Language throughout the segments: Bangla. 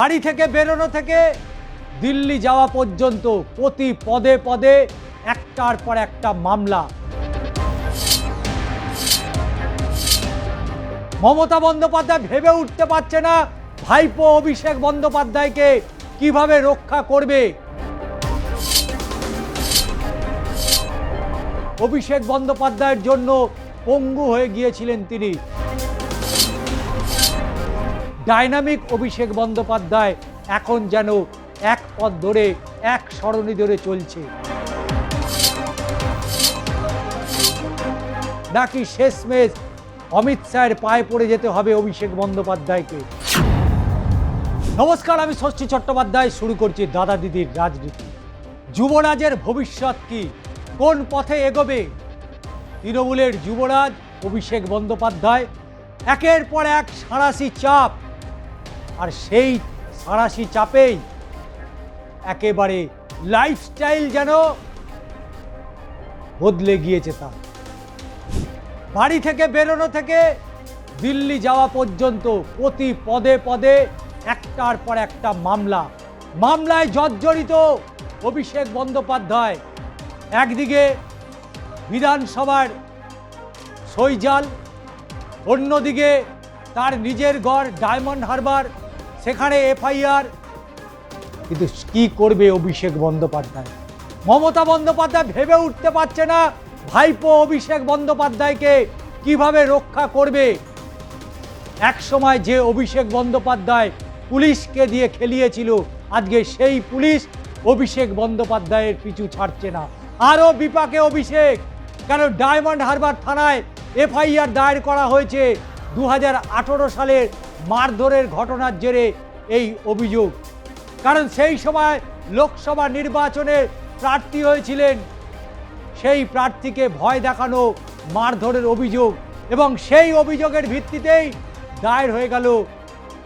বাড়ি থেকে বেরোনো থেকে দিল্লি যাওয়া পর্যন্ত প্রতি পদে পদে একটার পর একটা মামলা। মমতা বন্দ্যোপাধ্যায় ভেবে উঠতে পারছে না ভাইপো অভিষেক বন্দ্যোপাধ্যায়কে কিভাবে রক্ষা করবে। অভিষেক বন্দ্যোপাধ্যায়ের জন্য পঙ্গু হয়ে গিয়েছিলেন তিনি। ডাইনামিক অভিষেক বন্দ্যোপাধ্যায় এখন যেন এক পথ ধরে এক সরণি ধরে চলছে, নাকি শেষমেশ অমিত শাহের পায়ে পড়ে যেতে হবে অভিষেক বন্দ্যোপাধ্যায়কে। নমস্কার, আমি ষষ্ঠী চট্টোপাধ্যায়। শুরু করছি দাদা দিদির রাজনীতি। যুবরাজের ভবিষ্যৎ কি, কোন পথে এগোবে তৃণমূলের যুবরাজ অভিষেক বন্দ্যোপাধ্যায়? একের পর এক সাঁড়াশি চাপ, আর সেই সাঁড়াশি চাপেই একেবারে লাইফস্টাইল যেন বদলে গিয়েছে তার। বাড়ি থেকে বেরোনো থেকে দিল্লি যাওয়া পর্যন্ত প্রতি পদে পদে একটার পর একটা মামলায় জর্জরিত অভিষেক বন্দ্যোপাধ্যায়। একদিকে বিধানসভার সইজাল, অন্যদিকে তার নিজের ঘর ডায়মন্ড হারবার, সেখানে এফআইআর। কিন্তু কি করবে অভিষেক বন্দ্যোপাধ্যায়? মমতা বন্দ্যোপাধ্যায় ভেবে উঠতে পারছে না ভাইপো অভিষেক বন্দ্যোপাধ্যায়কে কিভাবে রক্ষা করবে। এক সময় যে অভিষেক বন্দ্যোপাধ্যায় পুলিশকে দিয়ে খেলিয়েছিল, আজকে সেই পুলিশ অভিষেক বন্দ্যোপাধ্যায়ের পিছু ছাড়ছে না। আরও বিপাকে অভিষেক, কেন ডায়মন্ড হারবার থানায় এফআইআর দায়ের করা হয়েছে 2018 সালের মারধরের ঘটনার জেরে এই অভিযোগ। কারণ সেই সময় লোকসভা নির্বাচনে প্রার্থী হয়েছিলেন, সেই প্রার্থীকে ভয় দেখানো, মারধরের অভিযোগ, এবং সেই অভিযোগের ভিত্তিতেই দায়ের হয়ে গেল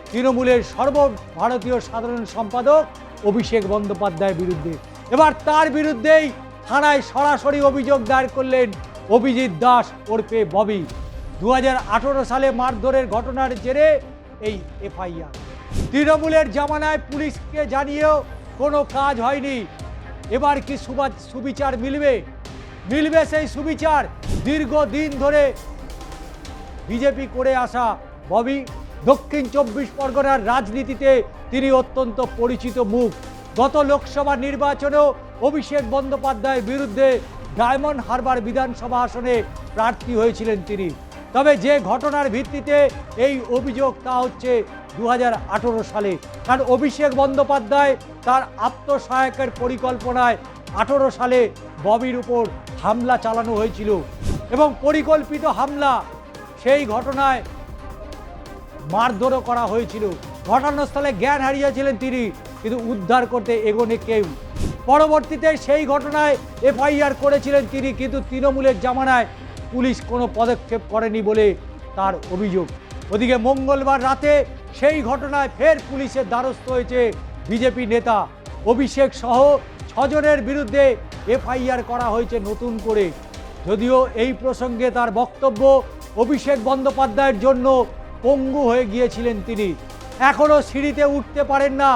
তৃণমূলের সর্বভারতীয় সাধারণ সম্পাদক অভিষেক বন্দ্যোপাধ্যায়ের বিরুদ্ধে। এবার তার বিরুদ্ধেই থানায় সরাসরি অভিযোগ দায়ের করলেন অভিজিৎ দাস ওরফে ববি। 2018 সালে মারধরের ঘটনার জেরে এই এফআইআর। তৃণমূলের জামানায় পুলিশকে জানিয়েও কোনো কাজ হয়নি। এবার কি সুবিচার মিলবে সেই সুবিচার? দীর্ঘদিন ধরে বিজেপি করে আসা ববি, দক্ষিণ 24 পরগনার রাজনীতিতে তিনি অত্যন্ত পরিচিত মুখ। গত লোকসভা নির্বাচনেও অভিষেক বন্দ্যোপাধ্যায়ের বিরুদ্ধে ডায়মন্ড হারবার বিধানসভা আসনে প্রার্থী হয়েছিলেন তিনি। তবে যে ঘটনার ভিত্তিতে এই অভিযোগ, তা হচ্ছে 2018 সালে। কারণ অভিষেক বন্দ্যোপাধ্যায় তার আত্মসহায়কের পরিকল্পনায় 18 সালে ববির উপর হামলা চালানো হয়েছিল, এবং পরিকল্পিত হামলা, সেই ঘটনায় মারধরও করা হয়েছিল। ঘটনাস্থলে জ্ঞান হারিয়েছিলেন তিনি, কিন্তু উদ্ধার করতে এগোনে কেউ। পরবর্তীতে সেই ঘটনায় এফআইআর করেছিলেন তিনি, কিন্তু তৃণমূলের জামানায় পুলিশ কোনো পদক্ষেপ করেনি বলে তার অভিযোগ। ওদিকে মঙ্গলবার রাতে সেই ঘটনায় ফের পুলিশের দ্বারস্থ হয়েছে বিজেপি নেতা। অভিষেক সহ 6 জনের বিরুদ্ধে এফআইআর করা হয়েছে নতুন করে। যদিও এই প্রসঙ্গে তার বক্তব্য, অভিষেক বন্দ্যোপাধ্যায়ের জন্য পঙ্গু হয়ে গিয়েছিলেন তিনি। এখনও সিঁড়িতে উঠতে পারেন না।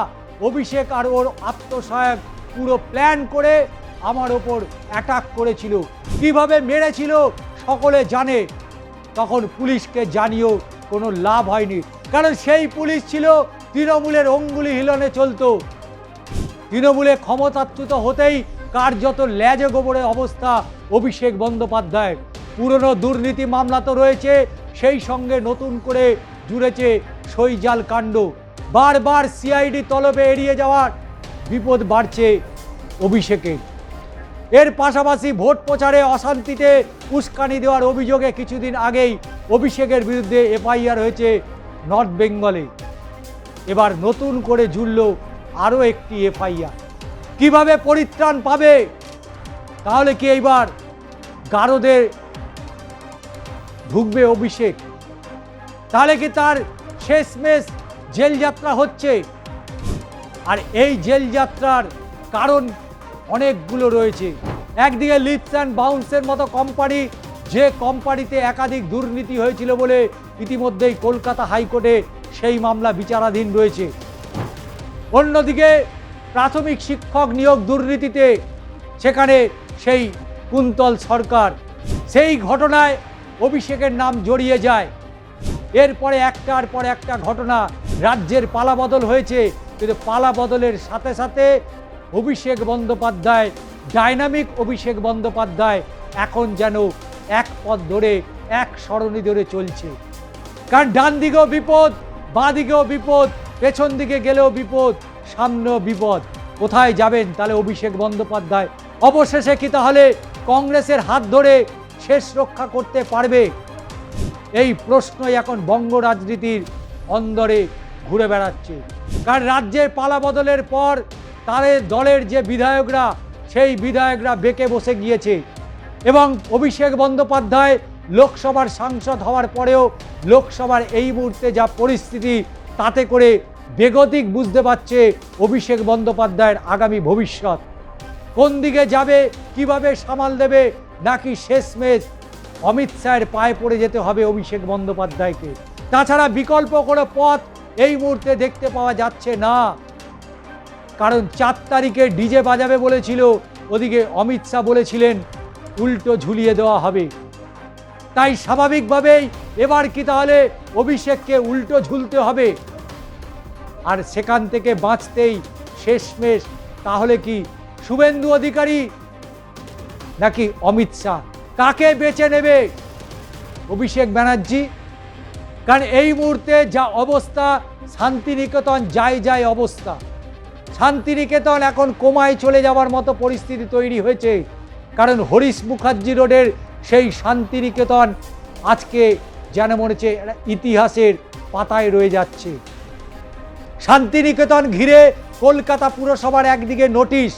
অভিষেক আর ওর আত্মসহায়ক পুরো প্ল্যান করে আমার ওপর অ্যাটাক করেছিল। কিভাবে মেরেছিল সকলে জানে। তখন পুলিশকে জানিয়েও কোনো লাভ হয়নি, কারণ সেই পুলিশ ছিল তৃণমূলের অঙ্গুলি হিলনে চলতো। তৃণমূলে ক্ষমতাচ্যুত হতেই কার্যত ল্যাজে গোবরে অবস্থা অভিষেক বন্দ্যোপাধ্যায়। পুরনো দুর্নীতি মামলা তো রয়েছে, সেই সঙ্গে নতুন করে জুড়েছে সইজাল কাণ্ড। বারবার সিআইডি তলবে এড়িয়ে যাওয়ার বিপদ বাড়ছে অভিষেকের। এর পাশাপাশি ভোট প্রচারে অশান্তিতে উস্কানি দেওয়ার অভিযোগে কিছুদিন আগেই অভিষেকের বিরুদ্ধে এফআইআর হয়েছে নর্থ বেঙ্গলে। এবার নতুন করে জুড়ল আরও একটি এফআইআর। কিভাবে পরিত্রাণ পাবে? তাহলে কি এইবার গারদে ঢুকবে অভিষেক? তাহলে কি তার শেষমেশ জেল যাত্রা হচ্ছে? আর এই জেল যাত্রার কারণ অনেকগুলো রয়েছে। একদিকে লিপস অ্যান্ড বাউন্সের মতো কোম্পানি, যে কোম্পানিতে একাধিক দুর্নীতি হয়েছিল বলে ইতিমধ্যেই কলকাতা হাইকোর্টে সেই মামলা বিচারাধীন রয়েছে। অন্যদিকে প্রাথমিক শিক্ষক নিয়োগ দুর্নীতিতে সেখানে সেই কুন্তল সরকার, সেই ঘটনায় অভিষেকের নাম জড়িয়ে যায়। এরপরে একটার পর একটা ঘটনা, রাজ্যের পালাবদল হয়েছে, কিন্তু পালাবদলের সাথে সাথে অভিষেক বন্দ্যোপাধ্যায়, ডাইনামিক অভিষেক বন্দ্যোপাধ্যায় এখন যেন এক পথ ধরে, এক সরণি ধরে চলছে। কারণ ডান দিকেও বিপদ, বাঁ দিকেও বিপদ, পেছন দিকে গেলেও বিপদ, সামনেও বিপদ। কোথায় যাবেন তাহলে অভিষেক বন্দ্যোপাধ্যায়? অবশেষে কি তাহলে কংগ্রেসের হাত ধরে শেষ রক্ষা করতে পারবে? এই প্রশ্নই এখন বঙ্গ রাজনীতির অন্দরে ঘুরে বেড়াচ্ছে। কারণ রাজ্যের পালাবদলের পর তাদের দলের যে বিধায়করা, সেই বিধায়করা বেঁকে বসে গিয়েছে এবং অভিষেক বন্দ্যোপাধ্যায় লোকসভার সাংসদ হওয়ার পরেও লোকসভার এই মুহূর্তে যা পরিস্থিতি, তাতে করে বেগতিক বুঝতে পারছে অভিষেক বন্দ্যোপাধ্যায়ের আগামী ভবিষ্যৎ কোন দিকে যাবে, কিভাবে সামাল দেবে, নাকি শেষমেশ অমিত শাহের পায়ে পড়ে যেতে হবে অভিষেক বন্দ্যোপাধ্যায়কে। তাছাড়া বিকল্প কোনো পথ এই মুহূর্তে দেখতে পাওয়া যাচ্ছে না। কারণ 4 তারিখে ডিজে বাজাবে বলেছিল, ওদিকে অমিত শাহ বলেছিলেন উল্টো ঝুলিয়ে দেওয়া হবে। তাই স্বাভাবিকভাবেই এবার কি তাহলে অভিষেককে উল্টো ঝুলতে হবে? আর সেখান থেকে বাঁচতেই শেষমেশ তাহলে কি শুভেন্দু অধিকারী নাকি অমিত শাহ, কাকে বেছে নেবে অভিষেক ব্যানার্জি? কারণ এই মুহূর্তে যা অবস্থা, শান্তিনিকেতন যায় অবস্থা। শান্তিনিকেতন এখন কোমায় চলে যাওয়ার মতো পরিস্থিতি তৈরি হয়েছে। কারণ হরিশ মুখার্জি রোডের সেই শান্তিনিকেতন আজকে যেন মনে হচ্ছে ইতিহাসের পাতায় রয়ে যাচ্ছে। শান্তিনিকেতন ঘিরে কলকাতা পুরসভার একদিকে নোটিশ,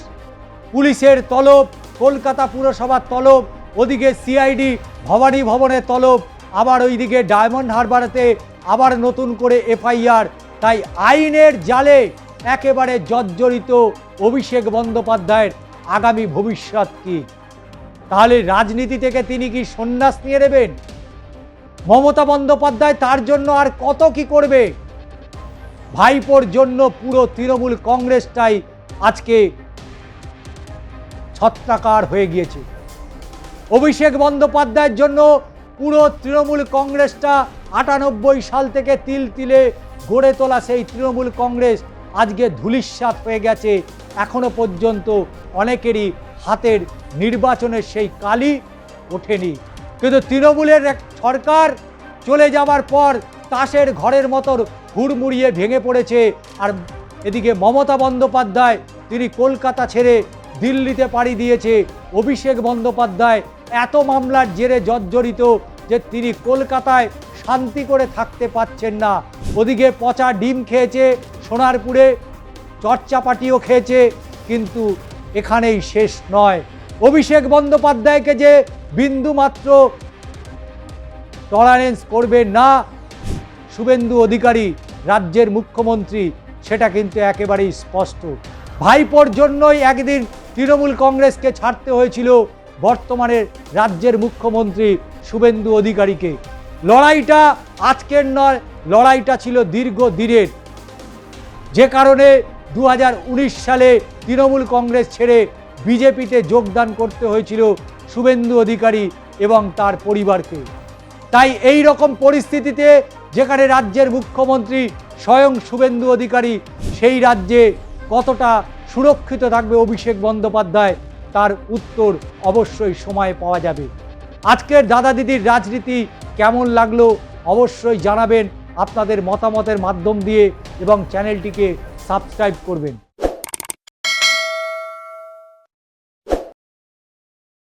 পুলিশের তলব, কলকাতা পুরসভার তলব, ওদিকে সিআইডি ভবানী ভবনের তলব, আবার ওইদিকে ডায়মন্ড হারবারেতে আবার নতুন করে এফআইআর। তাই আইনের জালে একেবারে জর্জরিত অভিষেক বন্দ্যোপাধ্যায়ের আগামী ভবিষ্যৎ কি? তাহলে রাজনীতি থেকে তিনি কি সন্ন্যাস নিয়ে নেবেন? মমতা বন্দ্যোপাধ্যায় তার জন্য আর কত কি করবে? ভাইপোর জন্য পুরো তৃণমূল কংগ্রেসটাই আজকে ছত্রাকার হয়ে গিয়েছে। অভিষেক বন্দ্যোপাধ্যায়ের জন্য পুরো তৃণমূল কংগ্রেসটা 98 সাল থেকে তিল তিলে গড়ে তোলা সেই তৃণমূল কংগ্রেস আজকে ধূলিসাৎ হয়ে গেছে। এখনো পর্যন্ত অনেকেরই হাতের নির্বাচনের সেই কালি ওঠেনি। কিন্তু তৃণমূলের এক সরকার চলে যাওয়ার পর তাসের ঘরের মতো হুড়মুড়িয়ে ভেঙে পড়েছে। আর এদিকে মমতা বন্দ্যোপাধ্যায় তিনি কলকাতা ছেড়ে দিল্লিতে পাড়ি দিয়েছে। অভিষেক বন্দ্যোপাধ্যায় এত মামলার জেরে জর্জরিত যে তিনি কলকাতায় শান্তি করে থাকতে পারছেন না। ওদিকে পচা ডিম খেয়েছে সোনারপুরে, চটচাপাটিও খেয়েছে, কিন্তু এখানেই শেষ নয়। অভিষেক বন্দ্যোপাধ্যায়কে যে বিন্দুমাত্র টলারেন্স করবে না শুভেন্দু অধিকারী রাজ্যের মুখ্যমন্ত্রী, সেটা কিন্তু একেবারেই স্পষ্ট। ভাইপোর জন্যই একদিন তৃণমূল কংগ্রেসকে ছাড়তে হয়েছিল বর্তমানে রাজ্যের মুখ্যমন্ত্রী শুভেন্দু অধিকারীকে। লড়াইটা আজকের নয়, লড়াইটা ছিল দীর্ঘদিনের, যে কারণে 2019 সালে তৃণমূল কংগ্রেস ছেড়ে বিজেপিতে যোগদান করতে হয়েছিল শুভেন্দু অধিকারী এবং তার পরিবারকে। তাই এই রকম পরিস্থিতিতে যেখানে রাজ্যের মুখ্যমন্ত্রী স্বয়ং শুভেন্দু অধিকারী, সেই রাজ্যে কতটা সুরক্ষিত থাকবে অভিষেক বন্দ্যোপাধ্যায়, তার উত্তর অবশ্যই সময় পাওয়া যাবে। আজকের দাদা দিদির রাজনীতি কেমন লাগলো অবশ্যই জানাবেন আপনাদের মতামতের মাধ্যম দিয়ে, এবং চ্যানেলটিকে সাবস্ক্রাইব করবেন।